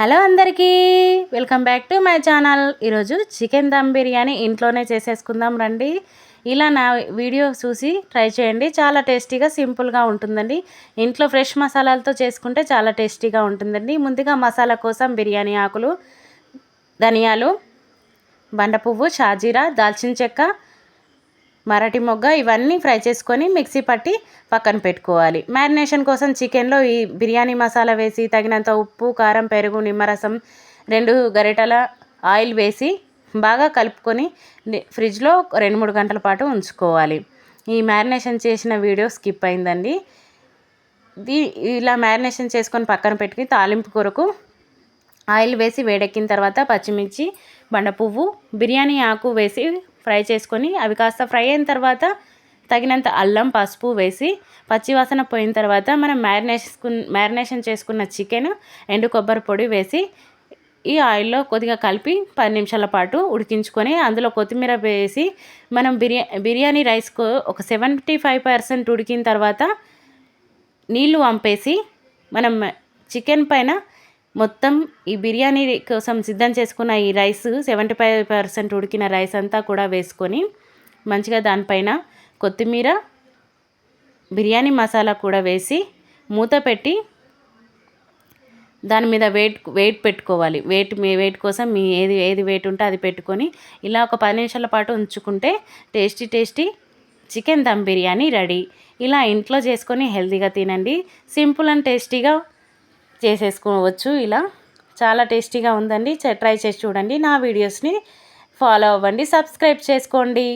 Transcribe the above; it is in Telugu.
హలో అందరికీ, welcome back to my channel. ఈరోజు చికెన్ దమ్ బిర్యానీ ఇంట్లోనే చేసేసుకుందాం రండి. ఇలా నా వీడియో చూసి ట్రై చేయండి. చాలా టేస్టీగా సింపుల్గా ఉంటుందండి. ఇంట్లో ఫ్రెష్ మసాలాలతో చేసుకుంటే చాలా టేస్టీగా ఉంటుందండి. ముందుగా మసాలా కోసం బిర్యానీ ఆకులు, ధనియాలు, బండ పువ్వు, షాజీరా, దాల్చిన చెక్క, మరాఠీ మొగ్గ ఇవన్నీ ఫ్రై చేసుకొని మిక్సీ పట్టి పక్కన పెట్టుకోవాలి. మ్యారినేషన్ కోసం చికెన్లో ఈ బిర్యానీ మసాలా వేసి తగినంత ఉప్పు, కారం, పెరుగు, నిమ్మరసం, 2 గరిటెల ఆయిల్ వేసి బాగా కలుపుకొని ఫ్రిడ్జ్లో 2-3 గంటల పాటు ఉంచుకోవాలి. ఈ మ్యారినేషన్ చేసిన వీడియో స్కిప్ అయిందండి. ఇలా మ్యారినేషన్ చేసుకొని పక్కన పెట్టుకుని తాలింపు కొరకు ఆయిల్ వేసి వేడెక్కిన తర్వాత పచ్చిమిర్చి, బండ పువ్వు, బిర్యానీ ఆకు వేసి ఫ్రై చేసుకొని అవి కాస్త ఫ్రై అయిన తర్వాత తగినంత అల్లం, పసుపు వేసి పచ్చివాసన పోయిన తర్వాత మనం మ్యారినేషన్ చేసుకున్న చికెన్, ఎండు కొబ్బరి పొడి వేసి ఈ ఆయిల్లో కొద్దిగా కలిపి 10 నిమిషాల పాటు ఉడికించుకొని అందులో కొత్తిమీర వేసి మనం బిర్యానీ రైస్కు ఒక 75% ఉడికిన తర్వాత నీళ్లు వంపేసి మనం చికెన్ పైన మొత్తం ఈ బిర్యానీ కోసం సిద్ధం చేసుకున్న ఈ రైస్ 75% ఉడికిన రైస్ అంతా కూడా వేసుకొని మంచిగా దానిపైన కొత్తిమీర, బిర్యానీ మసాలా కూడా వేసి మూత పెట్టి దాని మీద వెయిట్ పెట్టుకోవాలి. వెయిట్ కోసం మీ ఏది వెయిట్ ఉంటే అది పెట్టుకొని ఇలా ఒక 10 నిమిషాల పాటు ఉంచుకుంటే tasty chicken dum biryani ready. ఇలా ఇంట్లో చేసుకొని హెల్తీగా తినండి. సింపుల్ అండ్ టేస్టీగా చేసేసుకోవచ్చు. ఇలా చాలా టేస్టీగా ఉందండి. ట్రై చేసి చూడండి. నా వీడియోస్ని ఫాలో అవ్వండి, సబ్స్క్రైబ్ చేసుకోండి.